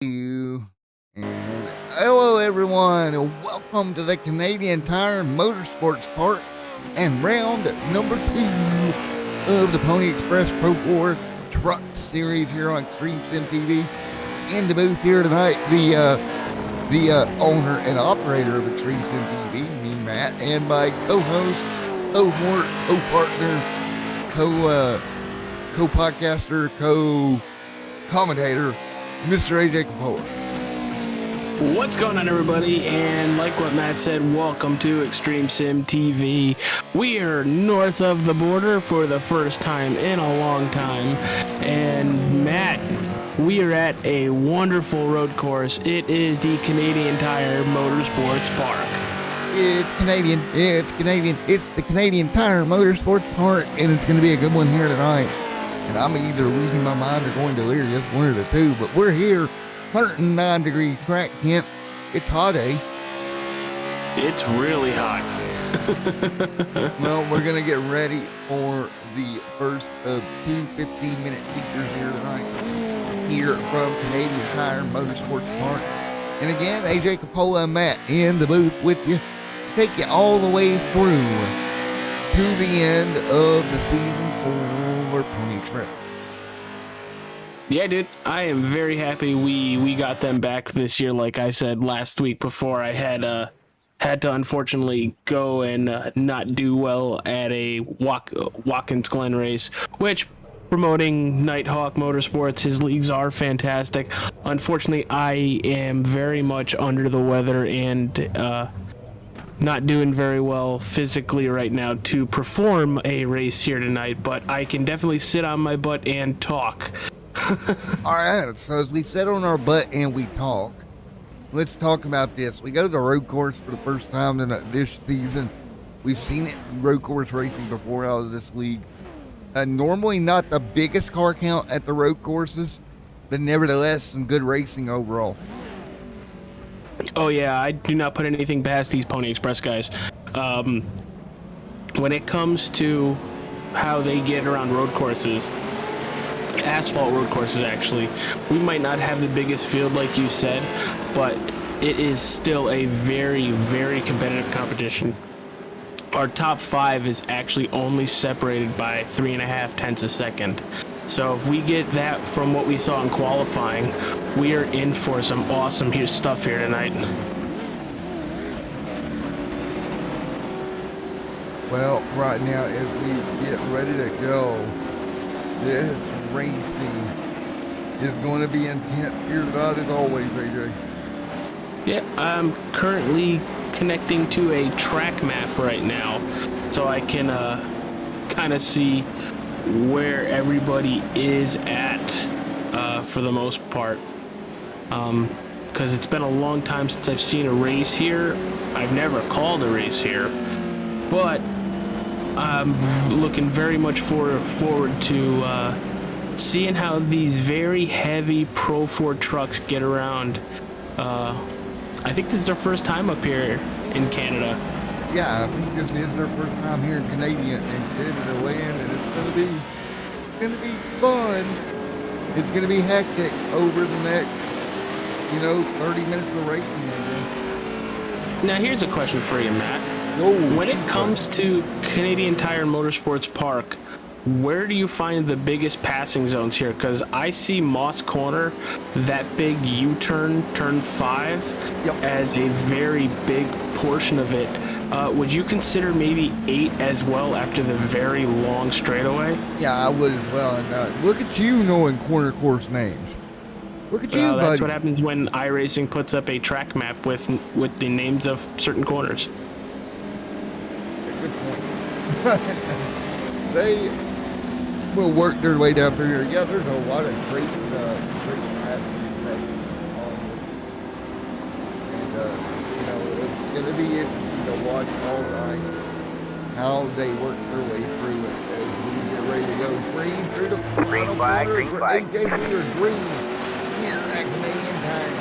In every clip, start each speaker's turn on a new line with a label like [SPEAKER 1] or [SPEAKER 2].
[SPEAKER 1] you. And hello, everyone, and welcome to the Canadian Tire Motorsports Park and round number 2 of the Pony Express Pro 4 Truck Series here on Extreme Sim TV. In the booth here tonight, the owner and operator of Extreme Sim TV, me, Matt, and my co-host, cohort, co-partner, co-podcaster, co-commentator, Mr. AJ Capola.
[SPEAKER 2] What's going on, everybody? And like what Matt said, welcome to Extreme Sim TV. We are north of the border for the first time in a long time. And Matt, we are at a wonderful road course. It is the Canadian Tire Motorsports Park.
[SPEAKER 1] It's Canadian. It's Canadian. It's the Canadian Tire Motorsports Park, and it's going to be a good one here tonight. And I'm either losing my mind or going delirious, one of the two. But we're here, 109-degree track temp. It's hot, eh?
[SPEAKER 2] It's really hot.
[SPEAKER 1] Well, we're going to get ready for the first of 2 15-minute features here tonight, here from Canadian Tire Motorsports Park. And again, AJ Capola and Matt in the booth with you, take you all the way through to the end of the season for Pony Express.
[SPEAKER 2] Yeah, dude, I am very happy we got them back this year. Like I said last week before, I had to unfortunately go and not do well at a Watkins Glen race, which, promoting Nighthawk Motorsports, his leagues are fantastic. Unfortunately, I am very much under the weather and not doing very well physically right now to perform a race here tonight, but I can definitely sit on my butt and talk.
[SPEAKER 1] All right, so as we sit on our butt and we talk, let's talk about this. We go to the road course for the first time in this season. We've seen it in road course racing before out of this league. Normally not the biggest car count at the road courses, but nevertheless some good racing overall.
[SPEAKER 2] Oh yeah, I do not put anything past these Pony Express guys. When it comes to how they get around road courses, asphalt road courses actually, we might not have the biggest field like you said, but it is still a very, very competitive competition. Our top 5 is actually only separated by 3.5 tenths a second. So if we get that from what we saw in qualifying, we are in for some awesome stuff here tonight.
[SPEAKER 1] Well, right now as we get ready to go, this racing is going to be intense here tonight as always, AJ.
[SPEAKER 2] Yeah, I'm currently connecting to a track map right now, so I can kind of see where everybody is at for the most part, because it's been a long time since I've seen a race here. I've never called a race here, but I'm looking very much forward to seeing how these very heavy Pro 4 trucks get around. I think this is their first time up here in Canada.
[SPEAKER 1] Yeah, I think this is their first time here in Canadian land, and it's gonna be fun. It's gonna be hectic over the next, 30 minutes of racing.
[SPEAKER 2] Now here's a question for you, Matt. When it comes to Canadian Tire Motorsports Park, where do you find the biggest passing zones here? Because I see Moss Corner, that big U-turn, turn 5, as a very big portion of it. Would you consider maybe 8 as well after the very long straightaway?
[SPEAKER 1] Yeah, I would as well. And look at you knowing corner course names. Look at you, buddy.
[SPEAKER 2] That's what happens when iRacing puts up a track map with the names of certain corners.
[SPEAKER 1] Good point. They will work their way down through here. Yeah, there's a lot of great passages that on and it's going to be interesting to watch all night how they work their way through it as we get ready to go. Green through the
[SPEAKER 3] green flag.
[SPEAKER 1] AJ, we are green here at Canadian Tire.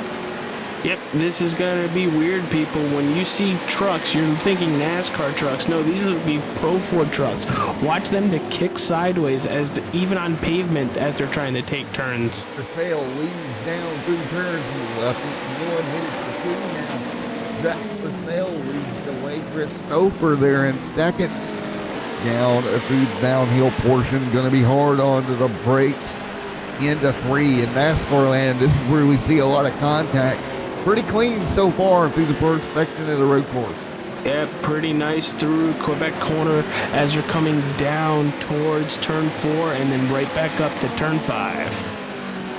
[SPEAKER 2] Yep, this is going to be weird, people. When you see trucks, you're thinking NASCAR trucks. No, these will be Pro 4 trucks. Watch them to kick sideways even on pavement as they're trying to take turns.
[SPEAKER 1] The tail leads down 2 turns. I think one headed for 2 now. Zach Purcell leads the way. Chris Stouffer there in second. Down through the downhill portion, going to be hard onto the brakes into 3 in NASCAR land. This is where we see a lot of contact. Pretty clean so far through the first section of the road course.
[SPEAKER 2] Yeah, pretty nice through Quebec corner as you're coming down towards turn 4 and then right back up to turn 5.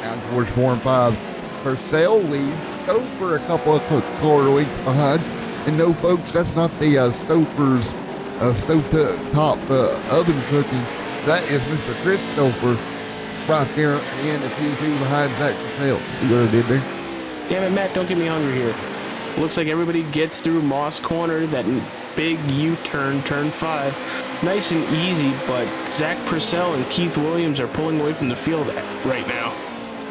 [SPEAKER 1] Down towards 4 and 5. Purcell leads. Stouffer a couple of car lengths behind. And no, folks, that's not the Stouffer's stovetop oven cooking. That is Mr. Chris Stouffer right there in the Q2 behind Zach Purcell. See what I did there?
[SPEAKER 2] Yeah, but Matt, don't get me hungry here. Looks like everybody gets through Moss Corner, that big U-turn, turn 5. Nice and easy, but Zach Purcell and Keith Williams are pulling away from the field right now.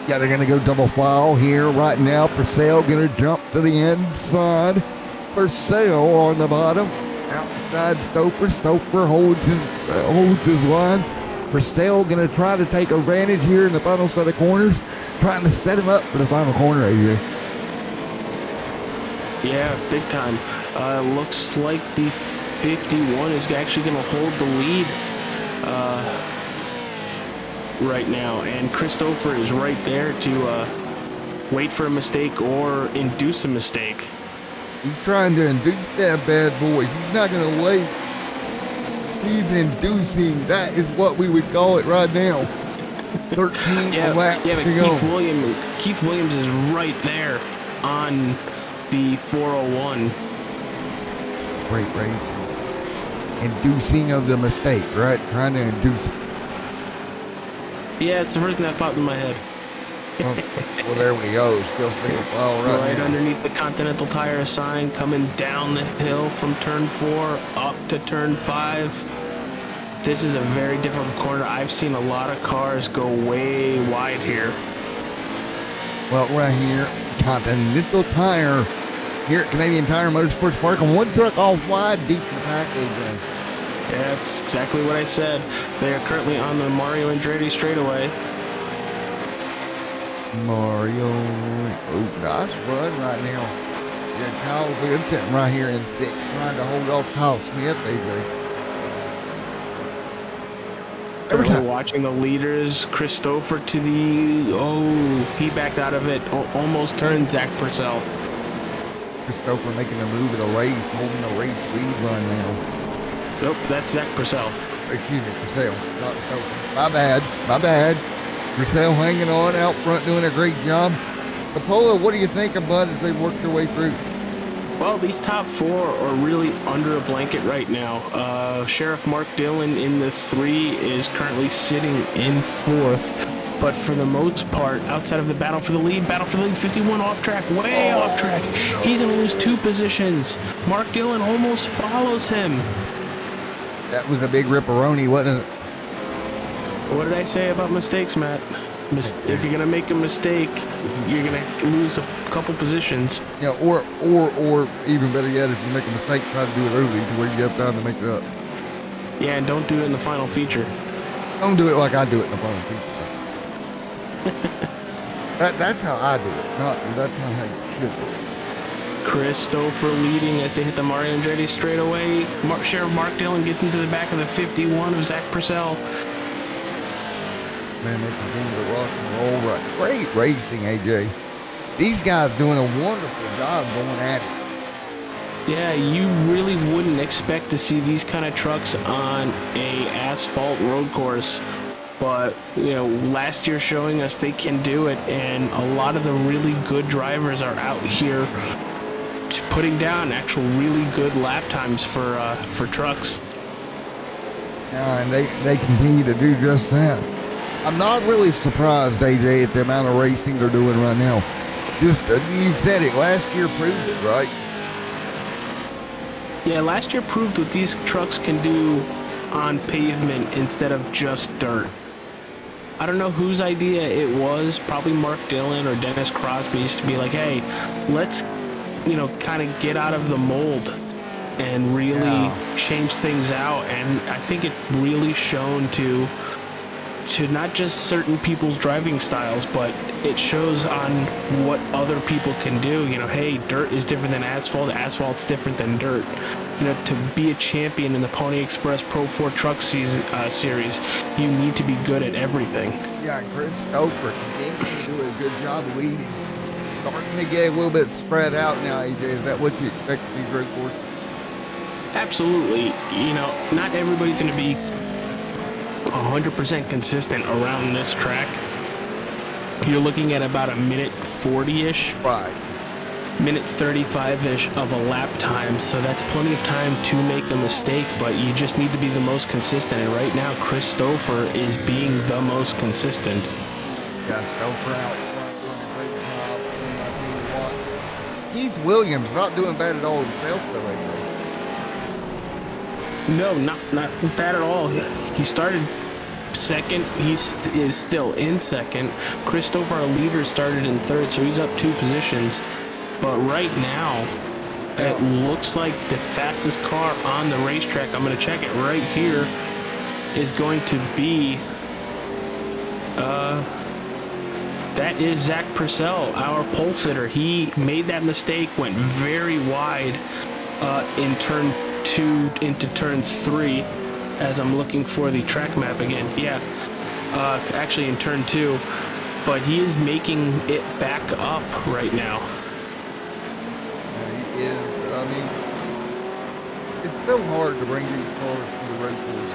[SPEAKER 1] Yeah, they're going to go double file here right now. Purcell going to jump to the inside. Purcell on the bottom. Outside Stouffer. Stouffer holds his line. Purcell going to try to take advantage here in the final set of corners. Trying to set him up for the final corner, AJ.
[SPEAKER 2] Yeah, big time. Looks like the 51 is actually going to hold the lead right now. And Christopher is right there to wait for a mistake or induce a mistake.
[SPEAKER 1] He's trying to induce that bad boy. He's not going to wait. He's inducing. That is what we would call it right now. 13 laps
[SPEAKER 2] but
[SPEAKER 1] to go.
[SPEAKER 2] Keith Williams is right there on the 401.
[SPEAKER 1] Great racing. Inducing of the mistake, right? Trying to induce it.
[SPEAKER 2] Yeah, it's the first thing that popped in my head.
[SPEAKER 1] Well, there we go. Still single file right now.
[SPEAKER 2] Underneath the Continental Tire sign, coming down the hill from turn 4 up to turn 5. This is a very difficult corner. I've seen a lot of cars go way wide here.
[SPEAKER 1] Well, right here, Continental Tire here at Canadian Tire Motorsports Park, and one truck off wide, deep in the package.
[SPEAKER 2] Yeah, that's exactly what I said. They are currently on the Mario Andretti straightaway.
[SPEAKER 1] Mario, nice run right now. Yeah, Kyle Vincent right here in 6, trying to hold off Kyle Smith, AJ. Every time.
[SPEAKER 2] Watching the leaders, Christopher to the, he backed out of it, almost turned Zach Purcell.
[SPEAKER 1] Christopher making the move of the race, holding the race lead run now.
[SPEAKER 2] Nope, that's Zach Purcell.
[SPEAKER 1] Excuse me, Purcell, not Christopher. My bad. Purcell hanging on out front, doing a great job. Capola, what do you think about as they work their way through?
[SPEAKER 2] Well, these top 4 are really under a blanket right now. Sheriff Mark Dillon in the 3 is currently sitting in 4th. But for the most part, outside of the battle for the lead, 51 off track, way off track.
[SPEAKER 1] No.
[SPEAKER 2] He's going to lose 2 positions. Mark Dillon almost follows him.
[SPEAKER 1] That was a big ripperoni, wasn't it?
[SPEAKER 2] What did I say about mistakes, Matt? If you're going to make a mistake, you're going to lose a couple positions.
[SPEAKER 1] Yeah, or even better yet, if you make a mistake, try to do it early to where you have time to make it up.
[SPEAKER 2] Yeah, and don't do it in the final feature.
[SPEAKER 1] Don't do it like I do it in the final feature. That's how I do it. That's not how you should do it.
[SPEAKER 2] Christopher leading as they hit the Mario Andretti straightaway. Sheriff Mark Dillon gets into the back of the 51 of Zach Purcell.
[SPEAKER 1] Man, they continue to rock and roll. Right. Great racing, AJ. These guys doing a wonderful job going at it.
[SPEAKER 2] Yeah, you really wouldn't expect to see these kind of trucks on a asphalt road course. But, last year showing us they can do it, and a lot of the really good drivers are out here putting down actual really good lap times for trucks.
[SPEAKER 1] Yeah, and they continue to do just that. I'm not really surprised, AJ, at the amount of racing they're doing right now. Just, you said it, last year proved it, right?
[SPEAKER 2] Yeah, last year proved what these trucks can do on pavement instead of just dirt. I don't know whose idea it was, probably Mark Dillon or Dennis Crosby's, to be like, hey, let's, kind of get out of the mold and really change things out. And I think it really shown to to not just certain people's driving styles, but it shows on what other people can do. You know, hey, dirt is different than asphalt. Asphalt's different than dirt. You know, to be a champion in the Pony Express Pro 4 Truck series, you need to be good at everything.
[SPEAKER 1] Yeah, Chris Stoker continues to do a good job leading. Starting to get a little bit spread out now, AJ. Is that what you expect to these road courses?
[SPEAKER 2] Absolutely. You know, not everybody's going to be 100% consistent around this track. You're looking at about a minute 40-ish.
[SPEAKER 1] Right.
[SPEAKER 2] Minute 35-ish of a lap time, so that's plenty of time to make a mistake, but you just need to be the most consistent, and right now Chris Stouffer is being the most consistent.
[SPEAKER 1] Yeah, Stouffer out front doing a great job. And I tell you what, Keith Williams not doing bad at all himself though lately.
[SPEAKER 2] No, not bad at all. He started second. He is still in second. Chris Stouffer, our leader, started in third, so he's up 2 positions. But right now, it looks like the fastest car on the racetrack, I'm going to check it right here, is going to be, that is Zach Purcell, our pole sitter. He made that mistake, went very wide in turn 2 into turn 3, as I'm looking for the track map again. Yeah, actually in turn 2, but he is making it back up right now.
[SPEAKER 1] Is, I mean, it's so hard to bring these cars to the road courses.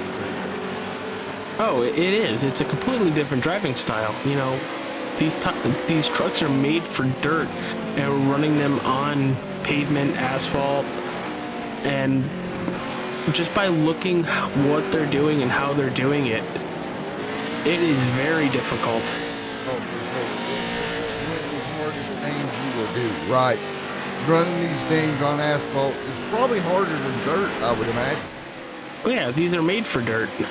[SPEAKER 2] Oh, it is. It's a completely different driving style. You know, these trucks are made for dirt, and we're running them on pavement, asphalt, and just by looking what they're doing and how they're doing it, it is very difficult.
[SPEAKER 1] Oh, one of the hardest things you will do, right? Running these things on asphalt is probably harder than dirt, I would imagine.
[SPEAKER 2] Well, yeah, these are made for dirt.
[SPEAKER 1] Yeah,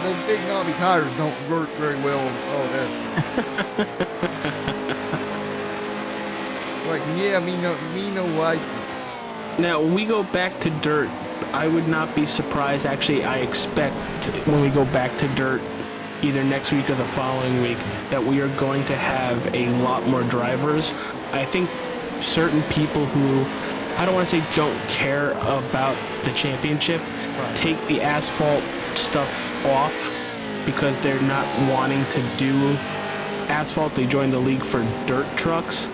[SPEAKER 1] those big knobby tires don't work very well on all that. Like, yeah, me no like.
[SPEAKER 2] Now, when we go back to dirt, I would not be surprised. Actually, I expect when we go back to dirt, either next week or the following week, that we are going to have a lot more drivers. I think certain people who, I don't want to say don't care about the championship, take the asphalt stuff off because they're not wanting to do asphalt. They joined the league for dirt trucks.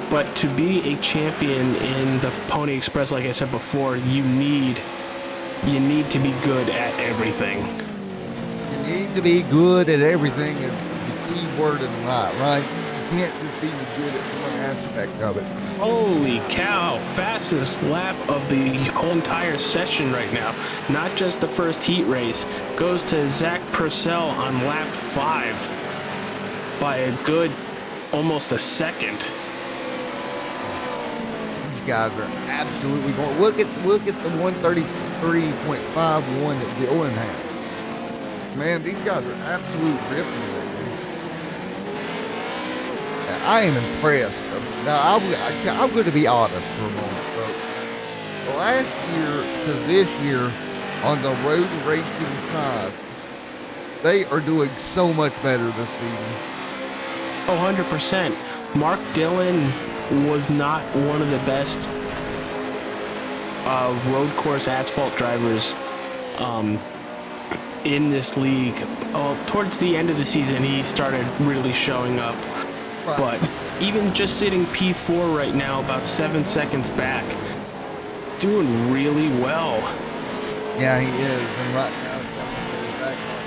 [SPEAKER 2] But to be a champion in the Pony Express, like I said before, you need to be good at everything.
[SPEAKER 1] You need to be good at everything is the key word in life, right? You can't just be good at one aspect of it.
[SPEAKER 2] Holy cow, fastest lap of the whole entire session right now. Not just the first heat race. Goes to Zach Purcell on lap 5 by a good almost a second.
[SPEAKER 1] These guys are absolutely going. Look at the 133.51 that Dylan has. Man, these guys are absolute ripping. I am impressed. Now, I'm going to be honest for a moment, folks. Last year to this year, on the road racing side, they are doing so much better this season.
[SPEAKER 2] Oh, 100%. Mark Dillon was not one of the best road course asphalt drivers in this league. Towards the end of the season, he started really showing up.
[SPEAKER 1] Right.
[SPEAKER 2] But even just sitting P4 right now, about 7 seconds back, doing really well.
[SPEAKER 1] Yeah, he is. And right now, he's back on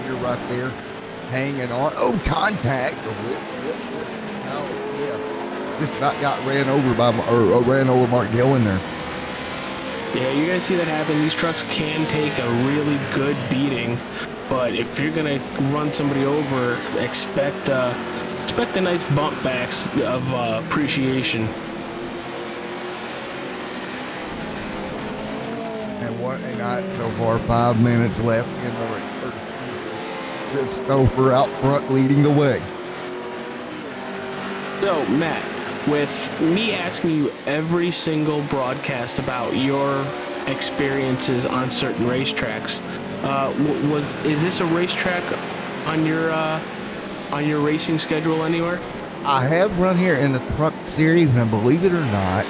[SPEAKER 1] Jr. right there, hanging on. Oh, contact. Oh, yeah. Just about got ran over Mark Dillon there.
[SPEAKER 2] Yeah, you guys see that happen. These trucks can take a really good beating, but if you're gonna run somebody over, expect a nice bump backs of appreciation.
[SPEAKER 1] And what a night so far. 5 minutes left in the race. Chris Stouffer out front leading the way.
[SPEAKER 2] So, Matt, with me asking you every single broadcast about your experiences on certain racetracks, Is this a racetrack on your racing schedule anywhere?
[SPEAKER 1] I have run here in the truck series, and believe it or not,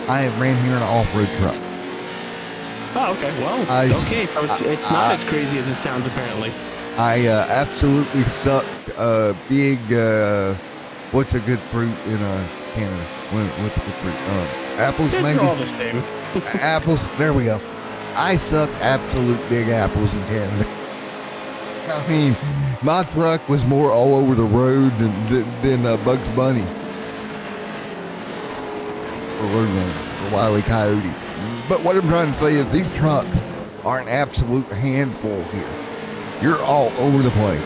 [SPEAKER 1] I have ran here in an off-road truck.
[SPEAKER 2] Oh, okay. Well, so it's not as crazy as it sounds, apparently.
[SPEAKER 1] I absolutely sucked big, what's a good fruit in Canada? What's a good fruit? Apples,
[SPEAKER 2] They're
[SPEAKER 1] maybe?
[SPEAKER 2] all the same.
[SPEAKER 1] Apples, there we go. I sucked absolute big apples in Canada. I mean, my truck was more all over the road than Bugs Bunny. Or Wile E. Coyote. But what I'm trying to say is these trucks are an absolute handful here. You're all over the place.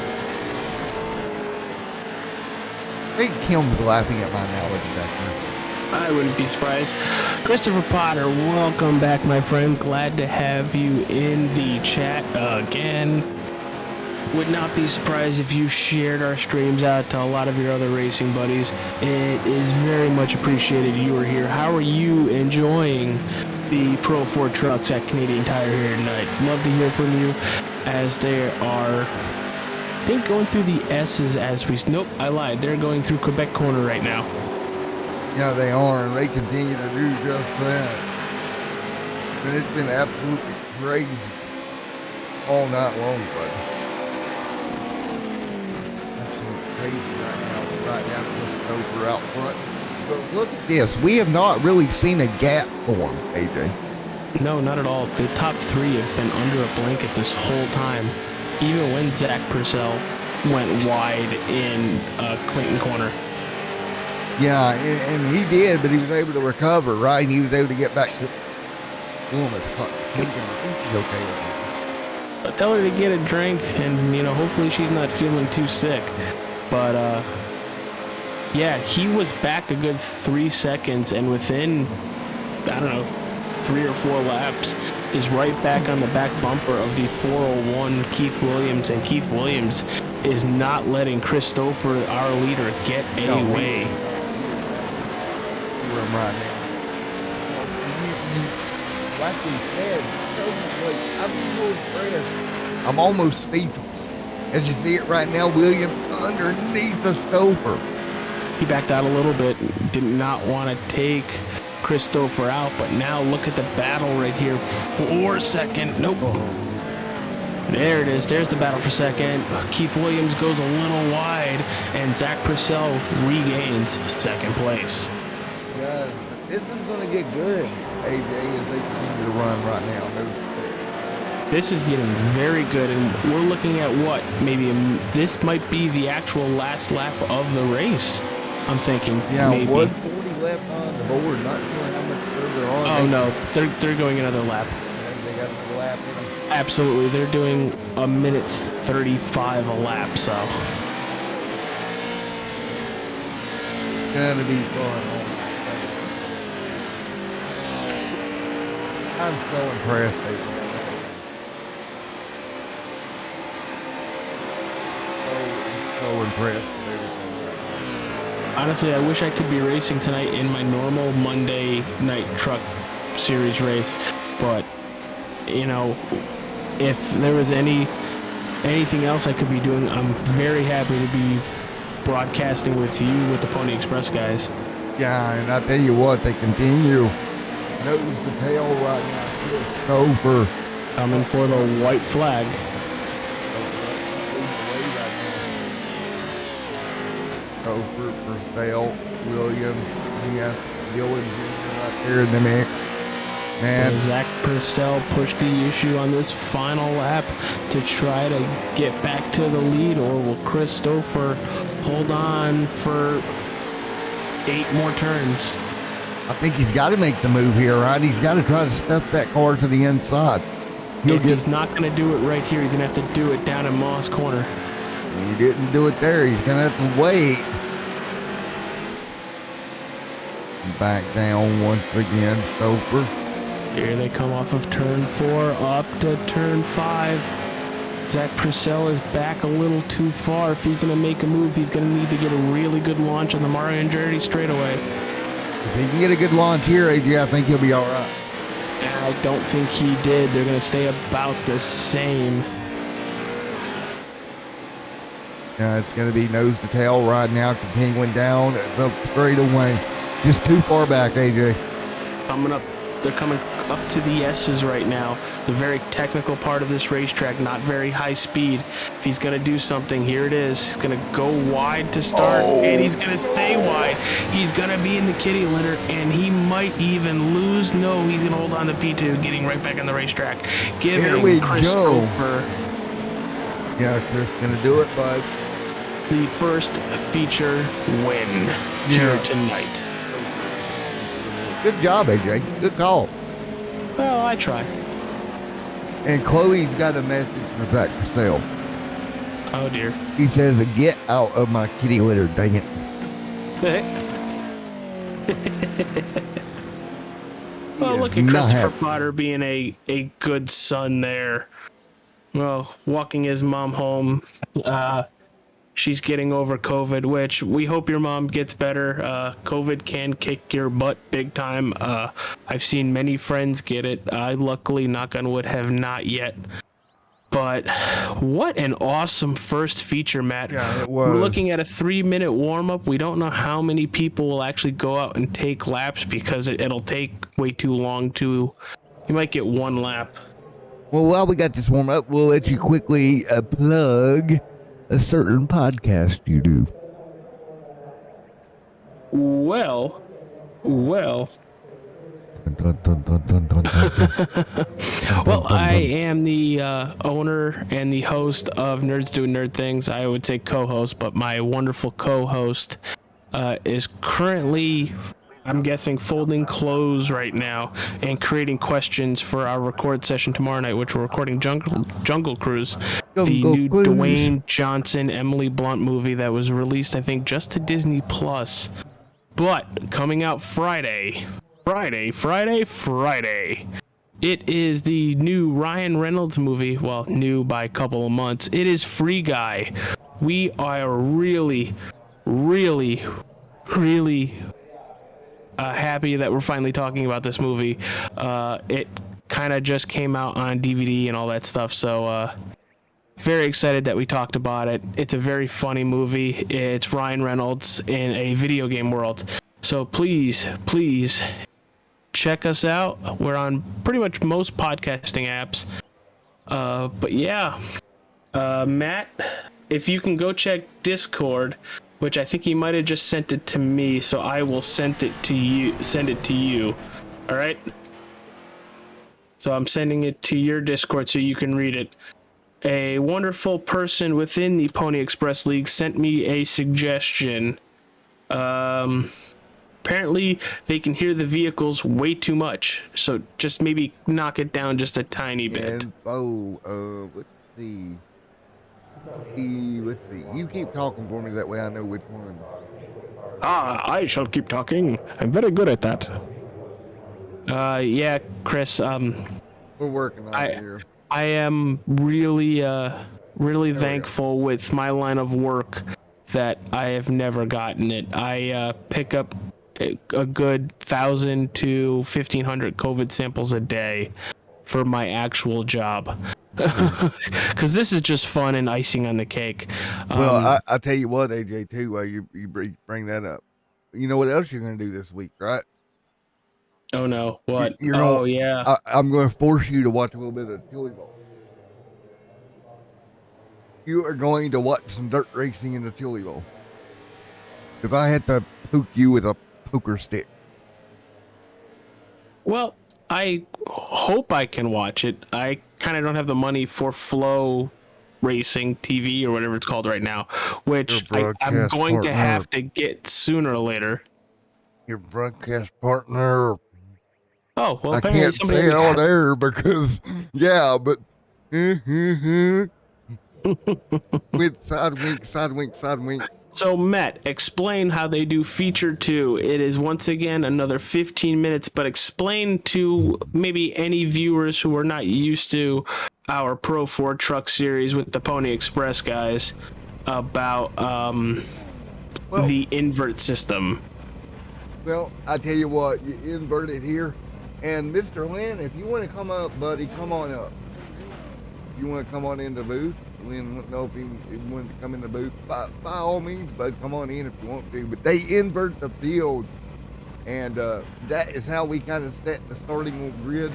[SPEAKER 1] I think Kim was laughing at my analogy back there.
[SPEAKER 2] I wouldn't be surprised. Christopher Potter, welcome back, my friend. Glad to have you in the chat again. Would not be surprised if you shared our streams out to a lot of your other racing buddies. It is very much appreciated you are here. How are you enjoying the Pro 4 trucks at Canadian Tire here tonight? Love to hear from you, as they are, I think, going through the S's as we... Nope, I lied. They're going through Quebec Corner right now.
[SPEAKER 1] Yeah, they are, and they continue to do just that. And it's been absolutely crazy all night long, buddy. Absolutely crazy right now to this over out front. But look at this. We have not really seen a gap form, AJ.
[SPEAKER 2] No, not at all. The top three have been under a blanket this whole time. Even when Zach Purcell went wide in Clayton Corner.
[SPEAKER 1] Yeah, and he did, but he was able to recover, right? And he was able to get back to Loomis. I think he's okay with that.
[SPEAKER 2] But tell her to get a drink, and, hopefully she's not feeling too sick. But, yeah, he was back a good 3 seconds, and within, 3 or 4 laps, is right back on the back bumper of the 401 Keith Williams, and Keith Williams is not letting Christopher, our leader, get away.
[SPEAKER 1] Right now. Like we said, I'm so impressed. I'm almost speechless. As you see it right now, William underneath the Stouffer.
[SPEAKER 2] He backed out a little bit, did not want to take Christopher out, but now look at the battle right here. 4 second, nope. There it is, there's the battle for second. Keith Williams goes a little wide, and Zach Purcell regains second place.
[SPEAKER 1] Guys, this is going to get good, AJ, as they continue to run right now.
[SPEAKER 2] This is getting very good, and we're looking at what? Maybe this might be the actual last lap of the race, I'm thinking.
[SPEAKER 1] Yeah,
[SPEAKER 2] maybe.
[SPEAKER 1] 140 left on the board, not sure how much further on.
[SPEAKER 2] Oh, no, they're going another lap.
[SPEAKER 1] They got another lap in them.
[SPEAKER 2] Absolutely, they're doing a minute 35 a lap, so.
[SPEAKER 1] Gonna be fun. I'm so impressed. So impressed with everything.
[SPEAKER 2] Honestly, I wish I could be racing tonight in my normal Monday night truck series race, but if there was anything else I could be doing, I'm very happy to be broadcasting with you with the Pony Express guys.
[SPEAKER 1] Yeah, and I tell you what, they continue. Nose to tail right now. Just over.
[SPEAKER 2] Coming for the white flag.
[SPEAKER 1] Over for sale. Williams. Yeah. Gillen right there in the mix. Man.
[SPEAKER 2] And Zach Purcell pushed the issue on this final lap to try to get back to the lead, or will Christopher hold on for 8 more turns?
[SPEAKER 1] I think he's got to make the move here, right? He's got to try to stuff that car to the inside.
[SPEAKER 2] He's not going to do it right here, he's going to have to do it down in Moss Corner.
[SPEAKER 1] He didn't do it there. He's going to have to wait. Back down once again, Stouffer.
[SPEAKER 2] Here they come off of turn 4 up to turn 5. Zach Purcell is back a little too far. If he's going to make a move, he's going to need to get a really good launch on the Mario Andretti straightaway.
[SPEAKER 1] If he can get a good launch here, AJ, I think he'll be all right.
[SPEAKER 2] I don't think he did. They're going to stay about the same.
[SPEAKER 1] Yeah, it's going to be nose to tail right now, continuing down the straightaway. Just too far back, AJ.
[SPEAKER 2] They're coming up to the S's right now. The very technical part of this racetrack, not very high speed. If he's going to do something, here it is. He's going to go wide to start, and he's going to stay wide. He's going to be in the kitty litter, and he might even lose. No, he's going to hold on to P2, getting right back on the racetrack.
[SPEAKER 1] Here we go.
[SPEAKER 2] Christopher
[SPEAKER 1] Yeah, Chris going to do it, bud.
[SPEAKER 2] the first feature win here tonight.
[SPEAKER 1] Good job, AJ. Good call.
[SPEAKER 2] Well, I try.
[SPEAKER 1] And Chloe's got a message for Zach Purcell.
[SPEAKER 2] Oh, dear.
[SPEAKER 1] He says, get out of my kitty litter, dang it.
[SPEAKER 2] Well, look at Christopher Potter being a good son there. Well, walking his mom home. She's getting over COVID, which we hope your mom gets better. COVID can kick your butt big time. I've seen many friends get it. I luckily, knock on wood, have not yet. But what an awesome first feature, Matt.
[SPEAKER 1] Yeah, it was.
[SPEAKER 2] We're looking at a 3-minute warm-up. We don't know how many people will actually go out and take laps because it'll take way too long to... You might get one lap.
[SPEAKER 1] Well, while we got this warm up, we'll let you quickly plug a certain podcast you do.
[SPEAKER 2] Well. Well, I am the owner and the host of Nerds Doing Nerd Things. I would say co-host, but my wonderful co-host is currently, I'm guessing, folding clothes right now and creating questions for our record session tomorrow night, which we're recording Jungle Cruise, the new Dwayne Johnson, Emily Blunt movie that was released, I think, just to Disney Plus. But coming out Friday. It is the new Ryan Reynolds movie. Well, new by a couple of months. It is Free Guy. We are really happy that we're finally talking about this movie. It kind of just came out on DVD and all that stuff, so very excited that we talked about it. It's a very funny movie. It's Ryan Reynolds in a video game world. So please check us out. We're on pretty much most podcasting apps. But yeah, Matt, if you can go check Discord, which I think he might have just sent it to me, so I will send it to you. All right? So I'm sending it to your Discord so you can read it. A wonderful person within the Pony Express League sent me a suggestion. Apparently they can hear the vehicles way too much, so just maybe knock it down just a tiny bit.
[SPEAKER 1] Let's see. You keep talking for me, that way I know which one.
[SPEAKER 2] I shall keep talking. I'm very good at that. Yeah, Chris,
[SPEAKER 1] we're working on it here.
[SPEAKER 2] I am really thankful with my line of work that I have never gotten it. I pick up a good 1,000 to 1,500 COVID samples a day for my actual job. Because this is just fun and icing on the cake.
[SPEAKER 1] Well, I'll tell you what, AJ, too, while you bring that up. You know what else you're going to do this week, right?
[SPEAKER 2] Oh, no. What?
[SPEAKER 1] Yeah. I'm going to force you to watch a little bit of Chili Bowl. You are going to watch some dirt racing in the Chili Bowl. If I had to poke you with a poker stick.
[SPEAKER 2] Well, I hope I can watch it. I kind of don't have the money for Flow Racing TV or whatever it's called right now, which I'm going to have to get sooner or later.
[SPEAKER 1] Your broadcast partner.
[SPEAKER 2] Oh, well,
[SPEAKER 1] I can't say it on air because, but with side wink.
[SPEAKER 2] So, Matt, explain how they do Feature 2. It is, once again, another 15 minutes, but explain to maybe any viewers who are not used to our Pro 4 Truck series with the Pony Express guys about the invert system.
[SPEAKER 1] Well, I tell you what, you invert it here, And Mr. Lynn, if you want to come up, buddy, come on up. You want to come on in the booth? Lynn wouldn't know if he wanted to come in the booth. By all means, bud, come on in if you want to. But they invert the field, and that is how we kind of set the starting grid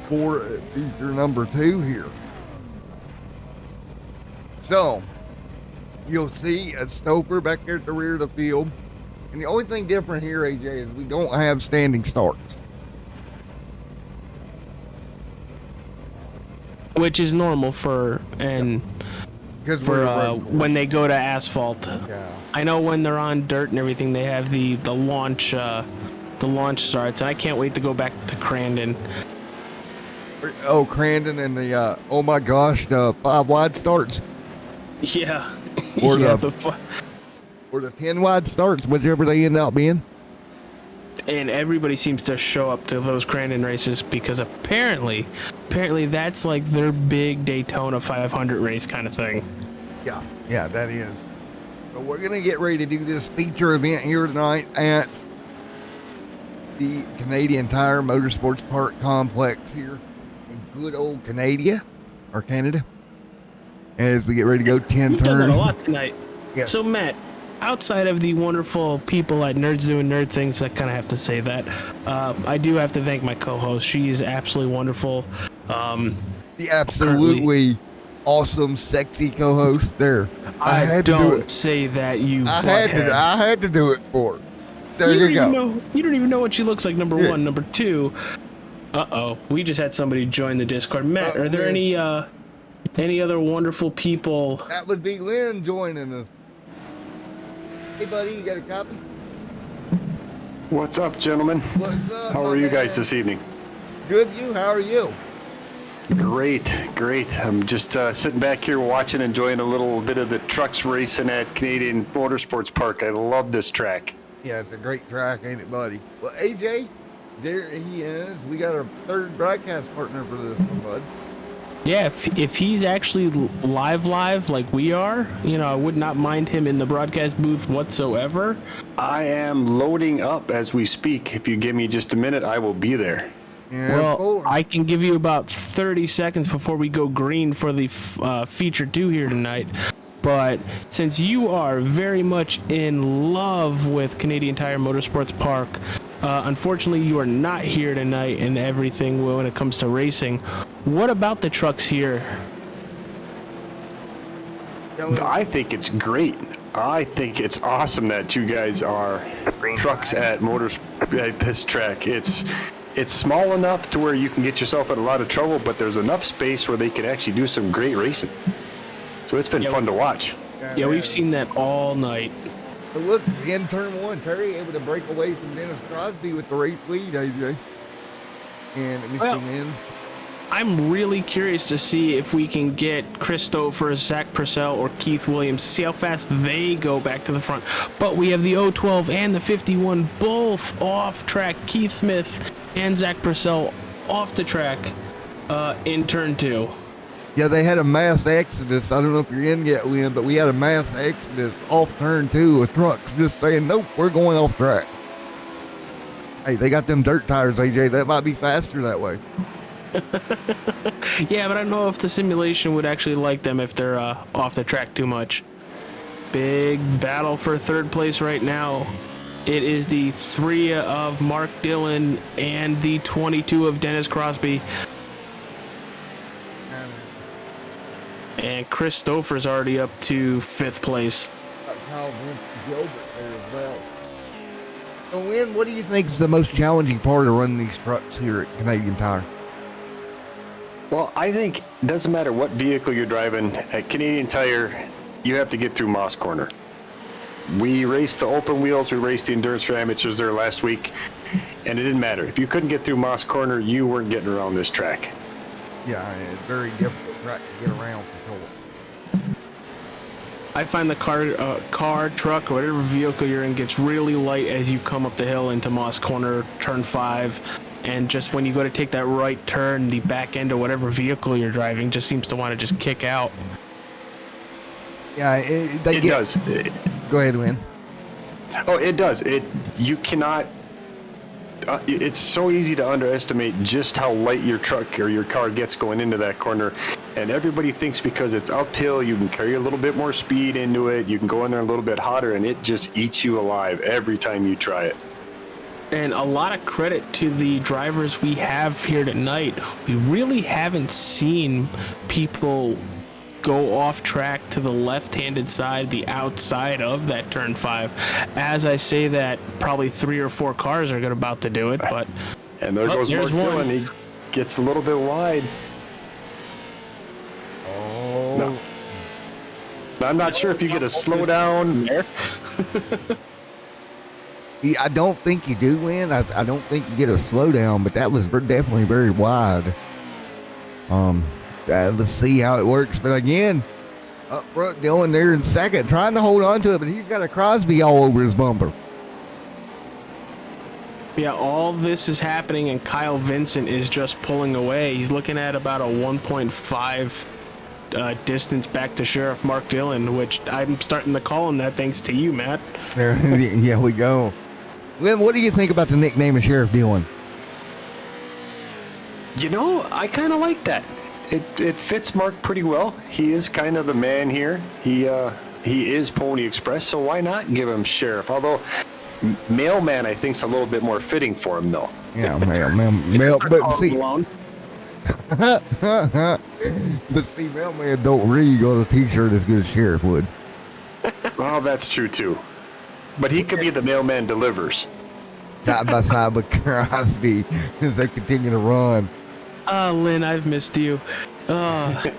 [SPEAKER 1] for feature number 2 here. So, you'll see a Stouffer back there at the rear of the field. And the only thing different here, AJ, is we don't have standing starts.
[SPEAKER 2] Which is normal for when they go to asphalt.
[SPEAKER 1] Yeah.
[SPEAKER 2] I know when they're on dirt and everything, they have the launch starts, and I can't wait to go back to Crandon.
[SPEAKER 1] Oh, Crandon and the oh my gosh, the 5 wide starts.
[SPEAKER 2] Yeah.
[SPEAKER 1] Or
[SPEAKER 2] yeah,
[SPEAKER 1] the 10 wide starts, whichever they end up being.
[SPEAKER 2] And everybody seems to show up to those Crandon races because apparently that's like their big Daytona 500 race kind of thing.
[SPEAKER 1] Yeah, that is. So we're going to get ready to do this feature event here tonight at the Canadian Tire Motorsports Park Complex here in good old Canada. As we get ready to go 10
[SPEAKER 2] We've done that
[SPEAKER 1] turns.
[SPEAKER 2] a lot tonight.
[SPEAKER 1] Yeah.
[SPEAKER 2] So Matt, outside of the wonderful people at Nerds Doing Nerd Things, I kind of have to say that. I do have to thank my co-host. She is absolutely wonderful.
[SPEAKER 1] The absolutely awesome, sexy co-host there.
[SPEAKER 2] I
[SPEAKER 1] had to
[SPEAKER 2] don't
[SPEAKER 1] do it.
[SPEAKER 2] say that, you
[SPEAKER 1] I
[SPEAKER 2] butthead.
[SPEAKER 1] had to do it for her. There you go.
[SPEAKER 2] You don't even know what she looks like, number one. Number two, we just had somebody join the Discord. Matt, are there any other wonderful people?
[SPEAKER 1] That would be Lynn joining us. Hey, buddy, you got a copy?
[SPEAKER 3] What's up, gentlemen?
[SPEAKER 1] What's up?
[SPEAKER 3] How are you guys this evening?
[SPEAKER 1] Good, you? How are you?
[SPEAKER 3] Great. I'm just sitting back here watching, enjoying a little bit of the trucks racing at Canadian Motorsports Park. I love this track.
[SPEAKER 1] Yeah, it's a great track, ain't it, buddy? Well, AJ, there he is. We got our third broadcast partner for this one, bud.
[SPEAKER 2] Yeah, if he's actually live like we are, I would not mind him in the broadcast booth whatsoever.
[SPEAKER 3] I am loading up as we speak. If you give me just a minute, I will be there.
[SPEAKER 1] Yeah,
[SPEAKER 2] Well, I can give you about 30 seconds before we go green for the feature 2 here tonight. But since you are very much in love with Canadian Tire Motorsports Park, unfortunately you are not here tonight and everything when it comes to racing. What about the trucks here?
[SPEAKER 3] I think it's great. I think it's awesome that you guys are trucks at this track. It's small enough to where you can get yourself in a lot of trouble, but there's enough space where they can actually do some great racing. So it's been fun to watch.
[SPEAKER 2] Yeah, we've seen that all night.
[SPEAKER 1] But look, in turn 1, Terry able to break away from Dennis Crosby with the race lead, AJ. And Mr. Lynn.
[SPEAKER 2] I'm really curious to see if we can get Christopher, Zach Purcell, or Keith Williams, see how fast they go back to the front. But we have the 012 and the 51 both off track. Keith Smith and Zach Purcell off the track in turn 2.
[SPEAKER 1] Yeah, they had a mass exodus. I don't know if you're in yet, Lynn, but we had a mass exodus off turn 2 with trucks just saying, nope, we're going off track. Hey, they got them dirt tires, AJ. That might be faster that way.
[SPEAKER 2] Yeah, but I don't know if the simulation would actually like them if they're off the track too much. Big battle for third place right now. It is the 3 of Mark Dillon and the 22 of Dennis Crosby. And Chris Stouffer's already up to 5th place.
[SPEAKER 1] So, Lynn, what do you think is the most challenging part of running these trucks here at Canadian Tire?
[SPEAKER 3] Well, I think it doesn't matter what vehicle you're driving. At Canadian Tire, you have to get through Moss Corner. We raced the open wheels, we raced the endurance amateurs there last week, and it didn't matter. If you couldn't get through Moss Corner, you weren't getting around this track.
[SPEAKER 1] Yeah, it's very difficult track to get around for sure.
[SPEAKER 2] I find the car, truck, or whatever vehicle you're in gets really light as you come up the hill into Moss Corner, turn 5, and just when you go to take that right turn, the back end of whatever vehicle you're driving just seems to want to just kick out.
[SPEAKER 1] Yeah,
[SPEAKER 3] It does.
[SPEAKER 1] Go ahead, Lynn.
[SPEAKER 3] Oh, it does. You cannot it's so easy to underestimate just how light your truck or your car gets going into that corner. And everybody thinks because it's uphill, you can carry a little bit more speed into it, you can go in there a little bit hotter, and it just eats you alive every time you try it.
[SPEAKER 2] And a lot of credit to the drivers we have here tonight. We really haven't seen people go off track to the left-handed side, the outside of that turn 5. As I say that, probably 3 or 4 cars are about to do it, but...
[SPEAKER 3] And there goes Mark Dillon. He gets a little bit wide.
[SPEAKER 1] Oh.
[SPEAKER 3] No. I'm not sure if you get a slowdown there.
[SPEAKER 1] Yeah, I don't think you do win. I don't think you get a slowdown, but that was definitely very wide. Let's see how it works. But again, up front, Dylan there in second, trying to hold on to it, but he's got a Crosby all over his bumper.
[SPEAKER 2] Yeah, all this is happening, and Kyle Vincent is just pulling away. He's looking at about a 1.5 distance back to Sheriff Mark Dillon, which I'm starting to call him that thanks to you, Matt.
[SPEAKER 1] There, yeah, we go. Lynn, what do you think about the nickname of Sheriff Dillon?
[SPEAKER 3] You know, I kind of like that. It fits Mark pretty well. He is kind of the man here. He is Pony Express, so why not give him Sheriff? Although Mailman, I think, is a little bit more fitting for him, though.
[SPEAKER 1] Yeah, mail. But see, but see, Mailman don't read on a T-shirt as good as Sheriff would.
[SPEAKER 3] Well, that's true too. But he could be the Mailman delivers.
[SPEAKER 1] Side by side with Crosby as they continue to run.
[SPEAKER 2] Lynn, I've missed you. That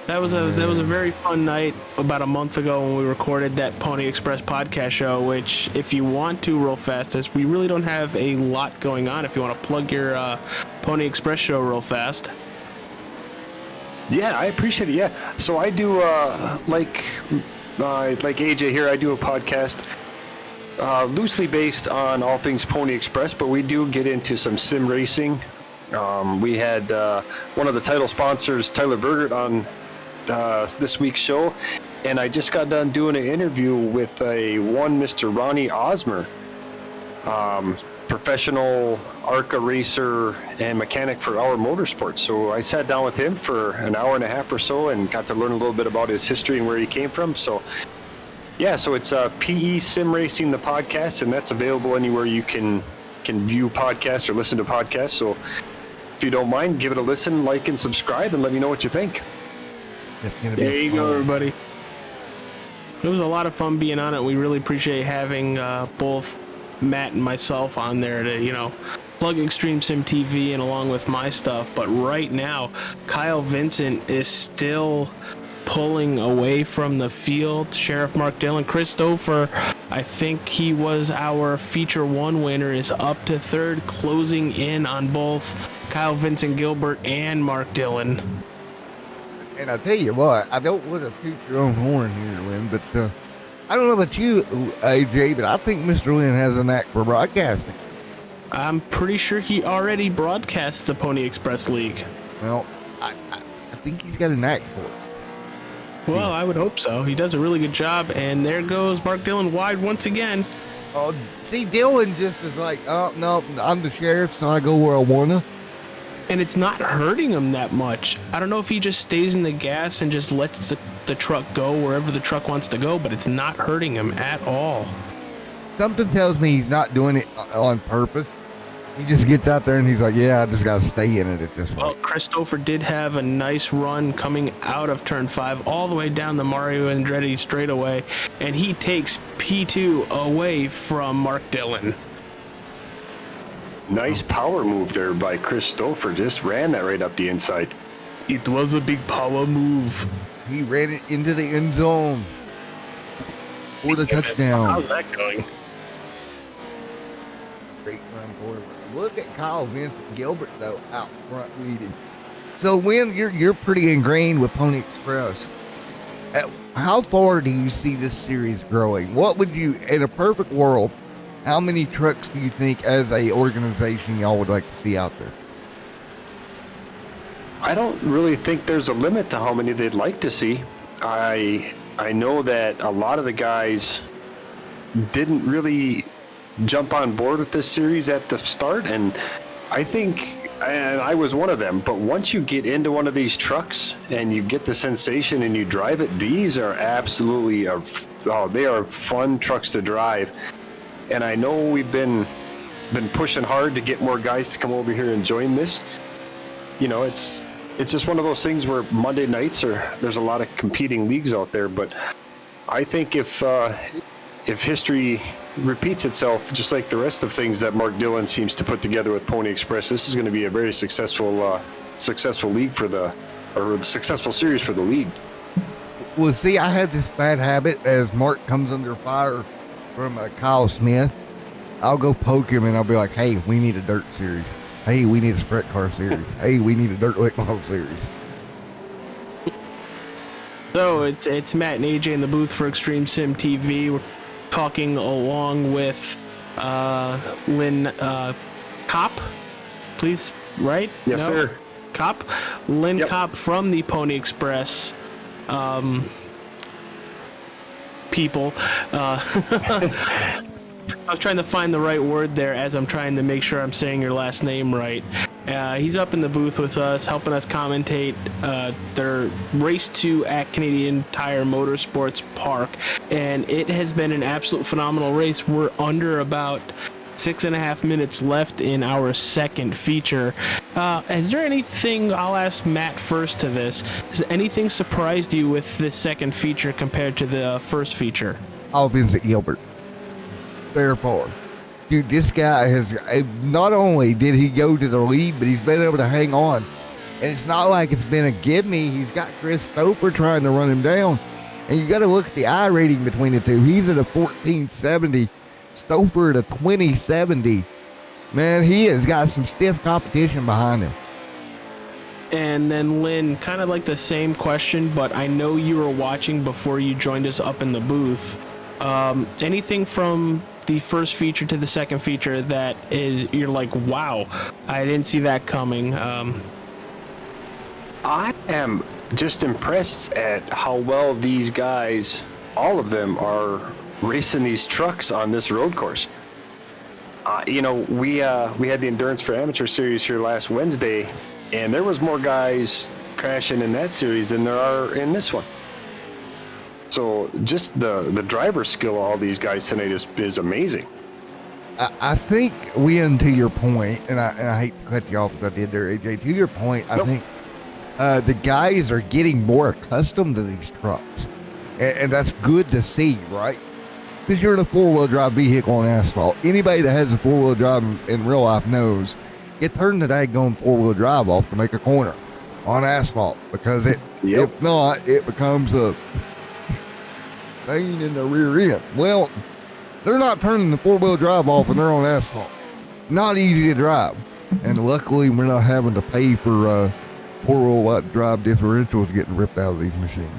[SPEAKER 2] was a very fun night about a month ago when we recorded that Pony Express podcast show, which if you want to real fast, as we really don't have a lot going on, if you want to plug your Pony Express show real fast.
[SPEAKER 3] Yeah, I appreciate it. Yeah. So I do like AJ here, I do a podcast loosely based on all things Pony Express, but we do get into some sim racing. We had one of the title sponsors, Tyler Bergert, on this week's show, and I just got done doing an interview with one Mr. Ronnie Osmer, professional ARCA racer and mechanic for Our Motorsports. So I sat down with him for an hour and a half or so and got to learn a little bit about his history and where he came from. So yeah, so it's PE Sim Racing, the podcast, and that's available anywhere you can view podcasts or listen to podcasts. So if you don't mind, give it a listen, like and subscribe, and let me know what you think.
[SPEAKER 1] It's gonna be
[SPEAKER 2] there you go, everybody. It was a lot of fun being on it. We really appreciate having both Matt and myself on there to, plug Extreme Sim TV and along with my stuff. But right now, Kyle Vincent is still pulling away from the field. Sheriff Mark Dillon, Christopher, I think he was our feature 1 winner, is up to 3rd, closing in on both Kyle Vincent Gilbert and Mark Dillon.
[SPEAKER 1] And I tell you what, I don't want to toot your own horn here, Lynn, but I don't know about you, AJ, but I think Mr. Lynn has a knack for broadcasting.
[SPEAKER 2] I'm pretty sure he already broadcasts the Pony Express League.
[SPEAKER 1] Well, I think he's got a knack for it.
[SPEAKER 2] Well, I would hope so. He does a really good job, and there goes Mark Dillon wide once again.
[SPEAKER 1] Oh, see, Dillon just is like, oh, no, I'm the sheriff, so I go where I want to.
[SPEAKER 2] And it's not hurting him that much. I don't know if he just stays in the gas and just lets the truck go wherever the truck wants to go, but it's not hurting him at all.
[SPEAKER 1] Something tells me he's not doing it on purpose. He just gets out there and he's like, yeah, I just got to stay in it at this point.
[SPEAKER 2] Well, Christopher did have a nice run coming out of turn 5 all the way down the Mario Andretti straightaway, and he takes P2 away from Mark Dillon.
[SPEAKER 3] Nice power move there by Christopher. Just ran that right up the inside.
[SPEAKER 2] It was a big power move.
[SPEAKER 1] He ran it into the end zone for the touchdown.
[SPEAKER 2] How's that going?
[SPEAKER 1] Great run forward. Look at Kyle Vincent Gilbert, though, out front leading. So, Wynn, you're pretty ingrained with Pony Express. How far do you see this series growing? What would you, in a perfect world, how many trucks do you think as a organization y'all would like to see out there?
[SPEAKER 3] I don't really think there's a limit to how many they'd like to see. I know that a lot of the guys didn't really jump on board with this series at the start, and I think, and I was one of them, but once you get into one of these trucks and you get the sensation and you drive it, these are absolutely, they are fun trucks to drive. And I know we've been pushing hard to get more guys to come over here and join this. You know, it's just one of those things where Monday nights there's a lot of competing leagues out there, but I think if history repeats itself, just like the rest of things that Mark Dillon seems to put together with Pony Express, this is going to be a very successful league successful series for the league.
[SPEAKER 1] Well, see, I had this bad habit as Mark comes under fire from Kyle Smith. I'll go poke him and I'll be like, hey, we need a dirt series. Hey, we need a sprint car series. Hey, we need a dirt late model series.
[SPEAKER 2] So it's Matt and AJ in the booth for Extreme Sim TV. We're talking along with Lynn Kopp, please, right?
[SPEAKER 3] Yes, sir.
[SPEAKER 2] Kopp. Lynn Kopp from the Pony Express people. I was trying to find the right word there as I'm trying to make sure I'm saying your last name right. He's up in the booth with us, helping us commentate their race 2 at Canadian Tire Motorsports Park, and it has been an absolute phenomenal race. We're under about 6.5 minutes left in our second feature. Is there anything, I'll ask Matt first to this, has anything surprised you with this second feature compared to the first feature?
[SPEAKER 1] Oh, Vincent Gilbert. Therefore, dude, this guy has, not only did he go to the lead, but he's been able to hang on. And it's not like it's been a gimme. He's got Chris Stouffer trying to run him down. And you got to look at the I rating between the two. He's at a 1470. Stouffer at a 2070. Man, he has got some stiff competition behind him.
[SPEAKER 2] And then Lynn, kind of like the same question, but I know you were watching before you joined us up in the booth. Anything from the first feature to the second feature that is, you're like, wow, I didn't see that coming?
[SPEAKER 3] I am just impressed at how well these guys, all of them, are racing these trucks on this road course. You know, we had the Endurance for Amateur series here last Wednesday, and there was more guys crashing in that series than there are in this one. So just the driver skill of all these guys tonight is amazing.
[SPEAKER 1] I think, Win, to your point, and I hate to cut you off as I did there, AJ, to your point, I think the guys are getting more accustomed to these trucks. And that's good to see, right? Because you're in a four-wheel drive vehicle on asphalt. Anybody that has a four-wheel drive in real life knows you turn the daggone four-wheel drive off to make a corner on asphalt, because if not, it becomes a pain in the rear end. Well, they're not turning the four-wheel drive off when they're on asphalt. Not easy to drive. And luckily, we're not having to pay for four-wheel drive differentials getting ripped out of these machines.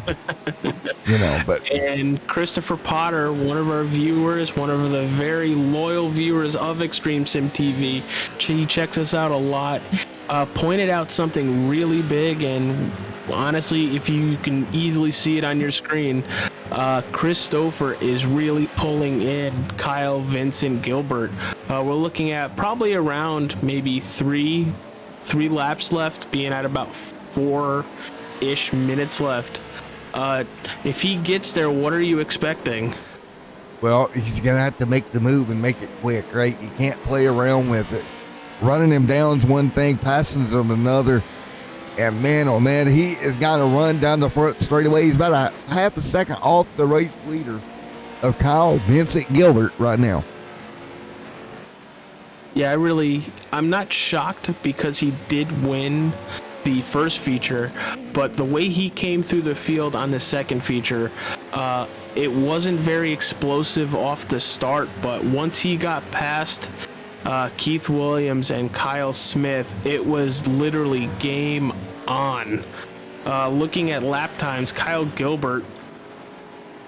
[SPEAKER 1] You know, but.
[SPEAKER 2] And Christopher Potter, one of our viewers, one of the very loyal viewers of Extreme Sim TV, he checks us out a lot, pointed out something really big, and honestly, if you can easily see it on your screen, Chris Stouffer is really pulling in Kyle Vincent Gilbert. We're looking at probably around maybe three laps left, being at about 4-ish minutes left. If he gets there, what are you expecting?
[SPEAKER 1] Well, he's going to have to make the move and make it quick, right? You can't play around with it. Running him down's one thing, passing him another. And man, oh man, he has got to run down the front straightaway. He's about a half a second off the race leader of Kyle Vincent Gilbert right now.
[SPEAKER 2] Yeah, I'm not shocked because he did win the first feature, but the way he came through the field on the second feature, it wasn't very explosive off the start, but once he got past Keith Williams and Kyle Smith, it was literally game on. Looking at lap times, Kyle Gilbert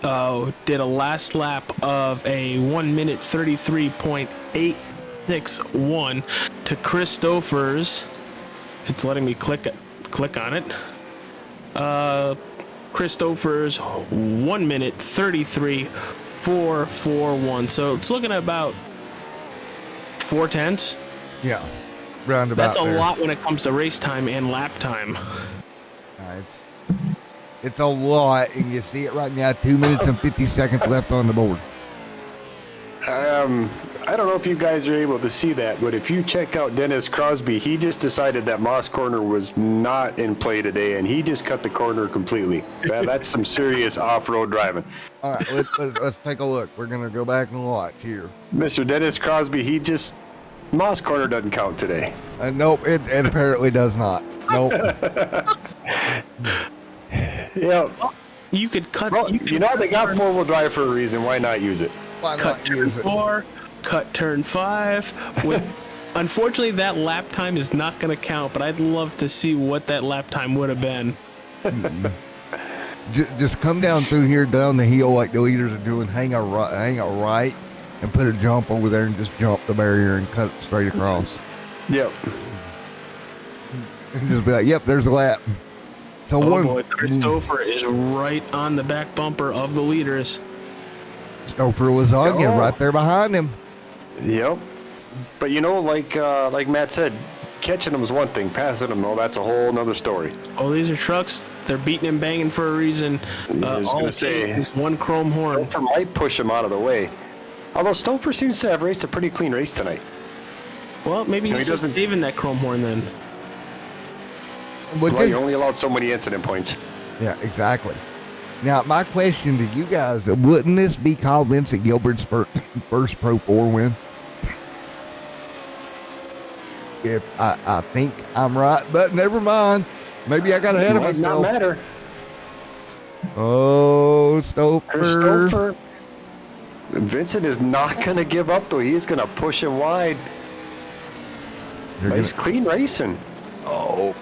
[SPEAKER 2] did a last lap of a 1 minute 33.861 to Chris Stouffer's. If it's letting me click on it. Chris Stouffer's 1 minute 33.441. So it's looking at about 4/10.
[SPEAKER 1] Yeah, roundabout.
[SPEAKER 2] That's a
[SPEAKER 1] there.
[SPEAKER 2] lot when it comes to race time and lap time.
[SPEAKER 1] It's a lot, and you see it right now. 2 minutes and 50 seconds left on the board.
[SPEAKER 3] I don't know if you guys are able to see that, but if you check out Dennis Crosby, he just decided that Moss Corner was not in play today, and he just cut the corner completely. That's some serious off-road driving.
[SPEAKER 1] All right, let's take a look. We're going to go back and watch here.
[SPEAKER 3] Mr. Dennis Crosby, Moss Corner doesn't count today.
[SPEAKER 1] Nope, it apparently does not. Nope.
[SPEAKER 3] Yeah.
[SPEAKER 2] You could cut.
[SPEAKER 3] Well, they got four-wheel drive for a reason. Why not use it?
[SPEAKER 1] Why
[SPEAKER 2] cut
[SPEAKER 1] not
[SPEAKER 2] turn
[SPEAKER 1] use it?
[SPEAKER 2] 4, cut turn 5. Unfortunately, that lap time is not going to count, but I'd love to see what that lap time would have been.
[SPEAKER 1] Just come down through here, down the hill like the leaders are doing. Hang a right, and put a jump over there and just jump the barrier and cut it straight across.
[SPEAKER 3] Yep.
[SPEAKER 1] And just be like, yep, there's a lap. So
[SPEAKER 2] Boy, Christopher is right on the back bumper of the leaders.
[SPEAKER 1] Stouffer was on you right there behind him.
[SPEAKER 3] Yep. But like Matt said, catching them is one thing. Passing them, that's a whole nother story.
[SPEAKER 2] Oh, these are trucks. They're beating and banging for a reason.
[SPEAKER 3] I was
[SPEAKER 2] All
[SPEAKER 3] going to
[SPEAKER 2] it
[SPEAKER 3] say,
[SPEAKER 2] takes is one chrome horn.
[SPEAKER 3] Stouffer might push him out of the way. Although Stouffer seems to have raced a pretty clean race tonight.
[SPEAKER 2] Well, maybe he's just saving that chrome horn then.
[SPEAKER 1] Well,
[SPEAKER 3] you're only allowed so many incident points.
[SPEAKER 1] Yeah, exactly. Now, my question to you guys, wouldn't this be Kyle Vincent Gilbert's first Pro 4 win? If I think I'm right, but never mind. Maybe I got ahead of myself.
[SPEAKER 3] Not matter.
[SPEAKER 1] Oh, Stouffer.
[SPEAKER 3] Vincent is not going to give up, though. He's going to push him wide. Nice clean racing.
[SPEAKER 1] Oh,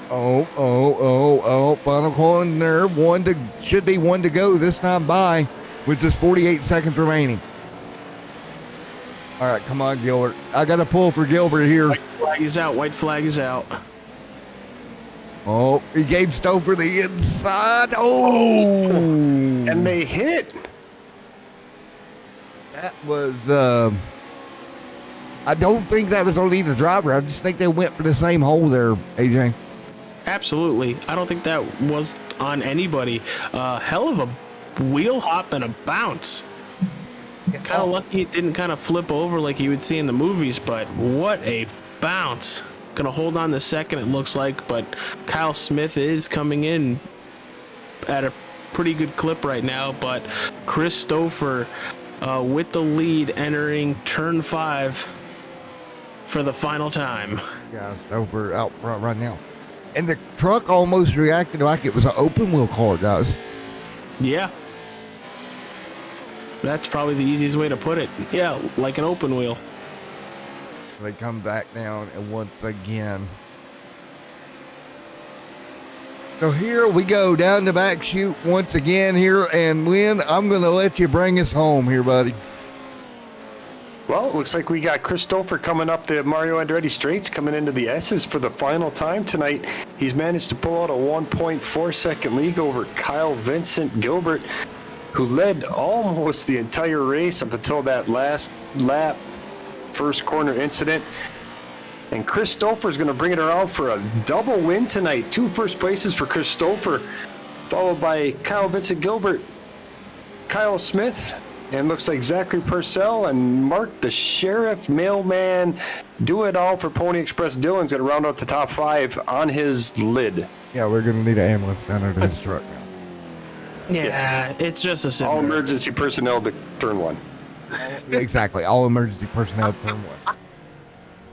[SPEAKER 1] final corner. Should be one to go this time by with just 48 seconds remaining. All right, come on, Gilbert. I got to pull for Gilbert here.
[SPEAKER 2] White flag is out. White flag is out.
[SPEAKER 1] Oh, he gave Stouffer the inside. Oh.
[SPEAKER 3] And they hit.
[SPEAKER 1] That was, I don't think that was on either driver. I just think they went for the same hole there, AJ.
[SPEAKER 2] Absolutely. I don't think that was on anybody. Hell of a wheel hop and a bounce. Kind of lucky it didn't kind of flip over like you would see in the movies, but what a bounce. Gonna hold on the second, it looks like, but Kyle Smith is coming in at a pretty good clip right now, but Chris Stouffer with the lead entering turn 5 for the final time.
[SPEAKER 1] Yeah, Stouffer out front right now. And the truck almost reacted like it was an open wheel car, guys.
[SPEAKER 2] Yeah. That's probably the easiest way to put it. Yeah, like an open wheel.
[SPEAKER 1] They come back down, and once again. So here we go, down the back chute once again here. And Lynn, I'm going to let you bring us home here, buddy.
[SPEAKER 3] Well, it looks like we got Chris Stouffer coming up the Mario Andretti straights, coming into the S's for the final time tonight. He's managed to pull out a 1.4 second lead over Kyle Vincent Gilbert, who led almost the entire race up until that last lap, first corner incident. And Chris Stouffer is going to bring it around for a double win tonight. 2 first places for Chris Stouffer, followed by Kyle Vincent Gilbert, Kyle Smith, and looks like Zachary Purcell and Mark the Sheriff Mailman. Do it all for Pony Express. Dylan's going to round up the top 5 on his lid.
[SPEAKER 1] Yeah, we're going to need an ambulance down there to his truck now.
[SPEAKER 2] Yeah, it's just a simple.
[SPEAKER 3] All emergency personnel to turn 1.
[SPEAKER 1] Exactly. All emergency personnel turn 1.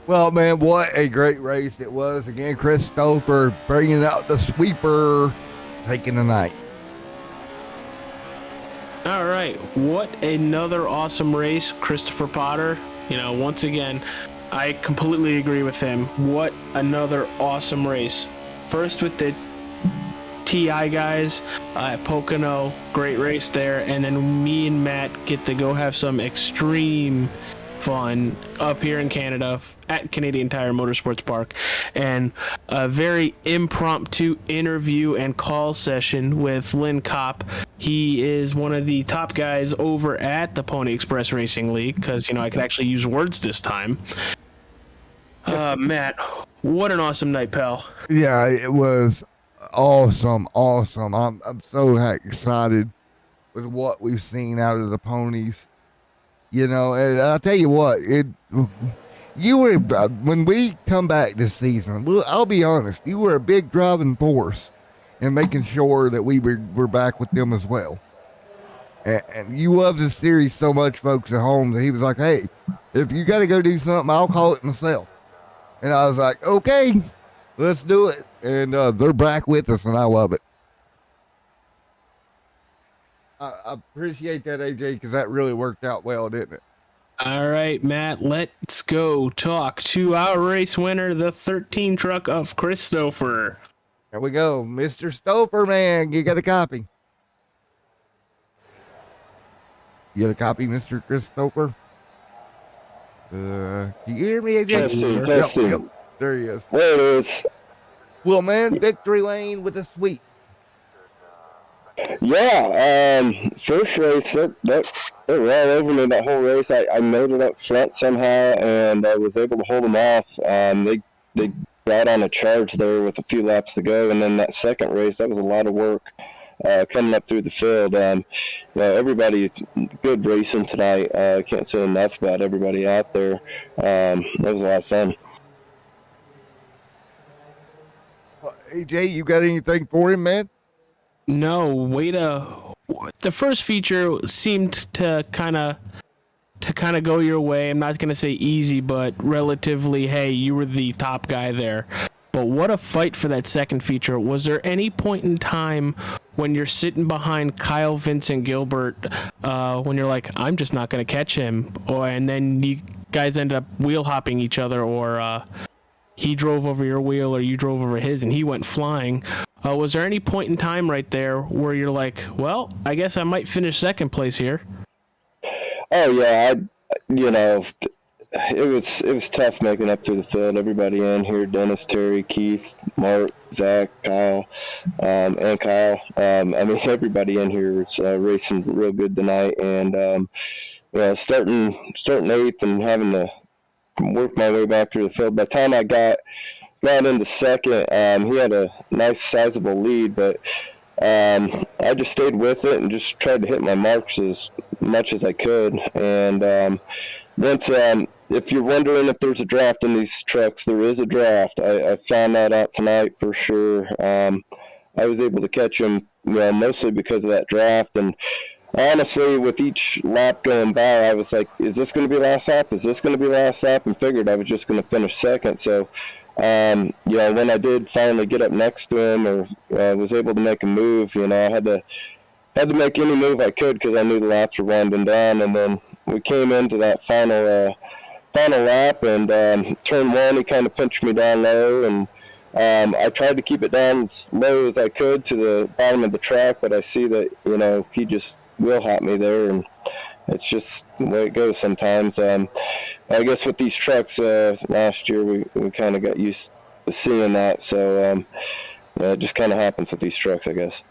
[SPEAKER 1] Well, man, what a great race it was. Again, Chris Stouffer bringing out the sweeper, taking the night.
[SPEAKER 2] All right. What another awesome race, Christopher Potter. Once again, I completely agree with him. What another awesome race. First with the TI guys at Pocono, great race there, and then me and Matt get to go have some extreme fun up here in Canada at Canadian Tire Motorsports Park, and a very impromptu interview and call session with Lynn Kopp. He is one of the top guys over at the Pony Express Racing League, because I could actually use words this time. Matt, what an awesome night, pal.
[SPEAKER 1] Yeah, it was awesome. I'm so excited with what we've seen out of the ponies. You know, and I'll tell you what, you were when we come back this season. Well, I'll be honest, you were a big driving force in making sure that we were back with them as well. And you love this series so much, folks at home, that he was like, "Hey, if you got to go do something, I'll call it myself." And I was like, "Okay, let's do it." And they're back with us, and I love it. I appreciate that, AJ, because that really worked out well, didn't it?
[SPEAKER 2] All right, Matt, let's go talk to our race winner, the 13 truck of Christopher.
[SPEAKER 1] There we go. Mr. Stouffer, man. You got a copy? You got a copy, Mr. Christopher? Can you hear me, AJ?
[SPEAKER 4] Testing.
[SPEAKER 1] Yep. There he is.
[SPEAKER 4] There it is.
[SPEAKER 1] Well, man, victory lane with a sweep.
[SPEAKER 4] Yeah, first race, they were all over me that whole race. I made it up front somehow, and I was able to hold them off. They got on a charge there with a few laps to go, and then that second race, that was a lot of work coming up through the field. Everybody, good racing tonight. I can't say enough about everybody out there. That was a lot of fun.
[SPEAKER 1] Well, AJ, you got anything for him, man?
[SPEAKER 2] No, the first feature seemed to kind of go your way. I'm not going to say easy, but relatively, hey, you were the top guy there. But what a fight for that second feature. Was there any point in time when you're sitting behind Kyle Vincent Gilbert when you're like, I'm just not going to catch him? And then you guys ended up wheel hopping each other, or he drove over your wheel or you drove over his and he went flying. Was there any point in time right there where you're like, well, I guess I might finish second place here?
[SPEAKER 4] Oh yeah, it was tough making up through the field. Everybody in here, Dennis, Terry, Keith, Mark, Zach, Kyle, and Kyle. Everybody in here was racing real good tonight, and starting eighth and having to work my way back through the field. By the time I got into second, he had a nice sizable lead, but I just stayed with it and just tried to hit my marks as much as I could. And once, if you're wondering if there's a draft in these trucks, there is a draft. I found that out tonight for sure. I was able to catch him, mostly because of that draft. And honestly, with each lap going by, I was like, is this going to be last lap? Is this going to be last lap? And figured I was just going to finish second. So, when I did finally get up next to him, or was able to make a move, I had to make any move I could because I knew the laps were winding down. And then we came into that final lap, and turn one, he kind of pinched me down low, and I tried to keep it down as low as I could to the bottom of the track, but I see that, he just wheel hop me there, and it's just the way it goes sometimes. I guess with these trucks last year, we kind of got used to seeing that, so it just kind of happens with these trucks, I guess.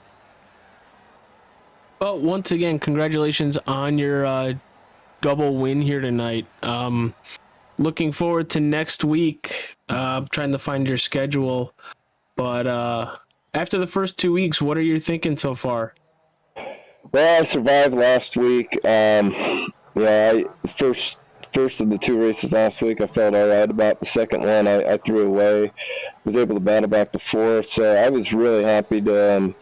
[SPEAKER 2] Well, once again, congratulations on your double win here tonight. Looking forward to next week. Trying to find your schedule, but after the first 2 weeks, what are you thinking so far?
[SPEAKER 4] Well, I survived last week. First of the two races last week, I felt all right about. The second one, I threw away. Was able to battle back the fourth, so I was really happy to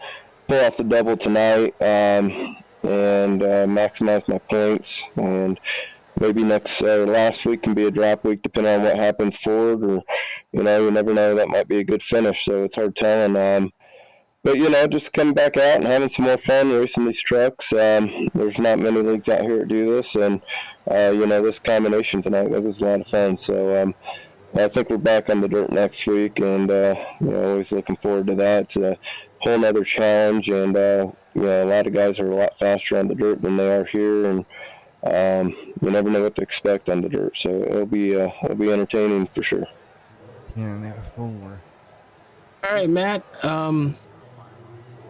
[SPEAKER 4] pull off the double tonight and maximize my points. And maybe last week can be a drop week, depending on what happens forward, or you never know, that might be a good finish. So it's hard telling. But, just coming back out and having some more fun racing these trucks. There's not many leagues out here that do this. And, this combination tonight, that was a lot of fun. So I think we're back on the dirt next week. And, always looking forward to that. It's a whole other challenge. And, a lot of guys are a lot faster on the dirt than they are here. And you never know what to expect on the dirt. So it'll be entertaining for sure.
[SPEAKER 1] Yeah, that's 4.
[SPEAKER 2] All right, Matt.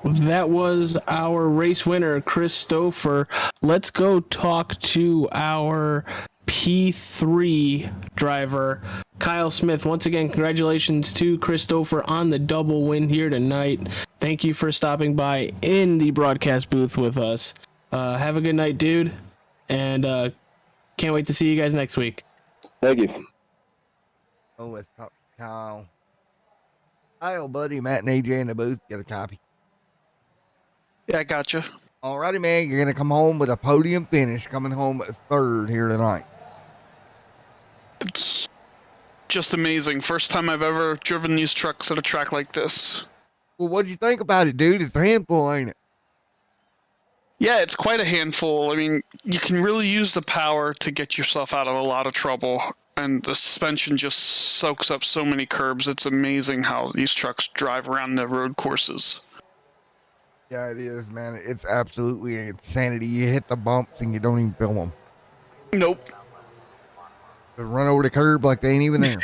[SPEAKER 2] That was our race winner, Chris Stouffer. Let's go talk to our P3 driver, Kyle Smith. Once again, congratulations to Christopher on the double win here tonight. Thank you for stopping by in the broadcast booth with us. Have a good night, dude, and can't wait to see you guys next week.
[SPEAKER 4] Thank you.
[SPEAKER 1] Oh, let's talk to Kyle. Kyle, buddy, Matt and AJ in the booth. Get a copy.
[SPEAKER 5] Yeah, I gotcha.
[SPEAKER 1] Alrighty, man. You're going to come home with a podium finish, coming home third here tonight.
[SPEAKER 5] It's just amazing. First time I've ever driven these trucks at a track like this.
[SPEAKER 1] Well, what'd you think about it, dude? It's a handful, ain't it?
[SPEAKER 5] Yeah, it's quite a handful. I mean, you can really use the power to get yourself out of a lot of trouble, and the suspension just soaks up so many curbs. It's amazing how these trucks drive around the road courses.
[SPEAKER 1] Yeah, it is, man. It's absolutely insanity. You hit the bumps and you don't even feel them.
[SPEAKER 5] Nope.
[SPEAKER 1] They run over the curb like they ain't even there.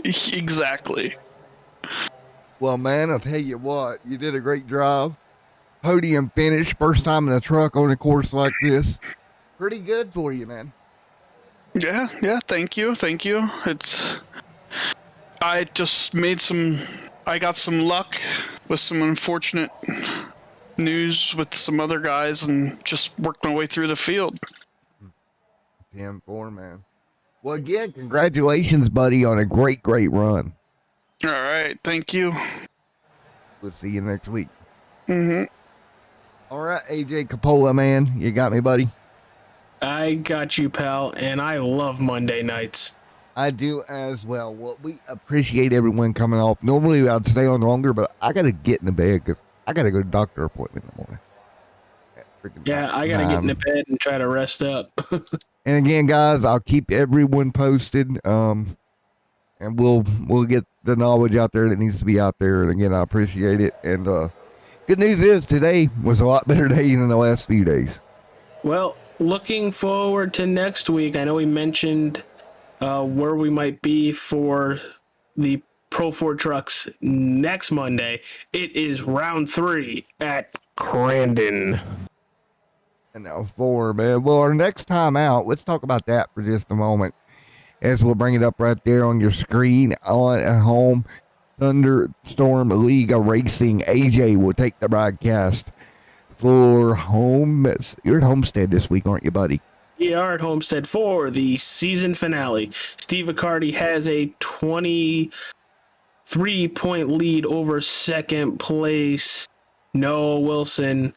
[SPEAKER 5] Exactly.
[SPEAKER 1] Well, man, I'll tell you what. You did a great job. Podium finish, first time in a truck on a course like this. Pretty good for you, man.
[SPEAKER 5] Yeah, thank you. I just I got some luck with some unfortunate news with some other guys and just worked my way through the field.
[SPEAKER 1] 10-4, man. Well, again, congratulations, buddy, on a great run.
[SPEAKER 5] All right, thank you.
[SPEAKER 1] We'll see you next week.
[SPEAKER 5] Mm-hmm.
[SPEAKER 1] All right, AJ Capola, man. You got me, buddy?
[SPEAKER 2] I got you, pal, and I love Monday nights.
[SPEAKER 1] I do as well. Well, we appreciate everyone coming off. Normally, I'd stay on longer, but I got to get in the bed because I got to go to doctor appointment in the morning.
[SPEAKER 2] Yeah, I got to get in the bed and try to rest up.
[SPEAKER 1] And again, guys, I'll keep everyone posted. And we'll get the knowledge out there that needs to be out there. And again, I appreciate it. And good news is today was a lot better day than the last few days.
[SPEAKER 2] Well, looking forward to next week. I know we mentioned where we might be for the Pro 4 trucks next Monday. It is round 3 at Crandon.
[SPEAKER 1] And now 4, man. Well, our next time out, let's talk about that for just a moment. As we'll bring it up right there on your screen on at home. Thunderstorm League of Racing. AJ will take the broadcast for home. You're at Homestead this week, aren't you, buddy?
[SPEAKER 2] We are at Homestead for the season finale. Steve Accardi has a 23-point lead over second place. Noah Wilson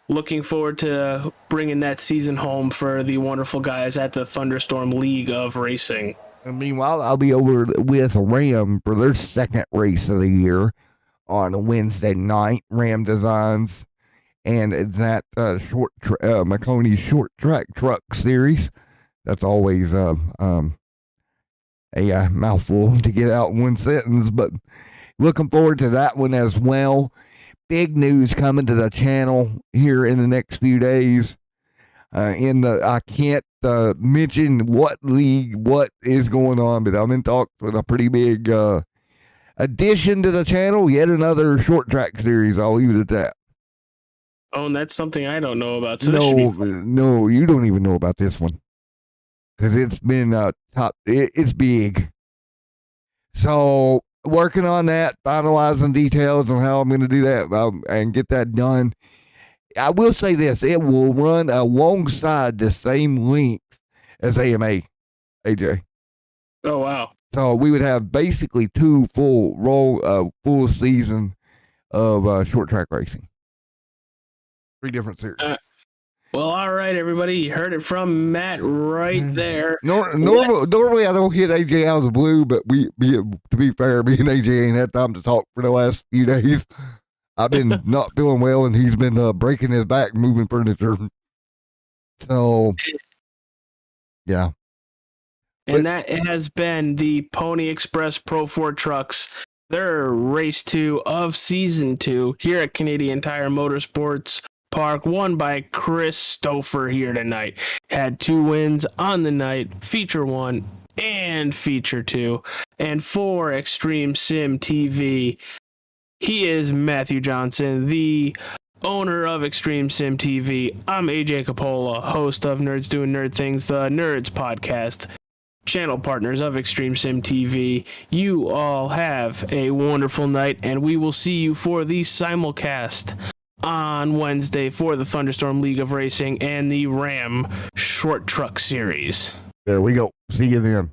[SPEAKER 2] looking forward to bringing that season home for the wonderful guys at the Thunderstorm League of Racing.
[SPEAKER 1] And meanwhile, I'll be over with Ram for their second race of the year on Wednesday night. Ram Designs and that Maconi short track truck series. That's always a mouthful to get out in one sentence, but looking forward to that one as well. Big news coming to the channel here in the next few days. I can't mention what league, what is going on, but I'm in talks with a pretty big addition to the channel. Yet another short track series. I'll leave it at that.
[SPEAKER 2] Oh, and that's something I don't know about. So
[SPEAKER 1] no, you don't even know about this one because it's been it's big. So working on that, finalizing details on how I'm going to do that and get that done. I will say this: it will run alongside the same length as AMA, AJ.
[SPEAKER 2] Oh wow!
[SPEAKER 1] So we would have basically 2 full season of short track racing. 3 different series.
[SPEAKER 2] Well, all right, everybody. You heard it from Matt right there.
[SPEAKER 1] Normally I don't hit AJ out of the blue, but to be fair, me and AJ ain't had time to talk for the last few days. I've been not feeling well, and he's been breaking his back moving furniture. So, yeah.
[SPEAKER 2] And that has been the Pony Express Pro 4 trucks. Their race 2 of season 2 here at Canadian Tire Motorsports Park, won by Christopher here tonight. Had 2 wins on the night, feature 1 and feature 2. And for Extreme Sim TV, he is Matthew Johnson, the owner of Extreme Sim TV. I'm AJ Capola, host of Nerds Doing Nerd Things, the Nerds podcast. channel partners of Extreme Sim TV. You all have a wonderful night, and we will see you for the simulcast on Wednesday for the Thunderstorm League of Racing and the Ram Short Truck Series.
[SPEAKER 1] There we go. See you then.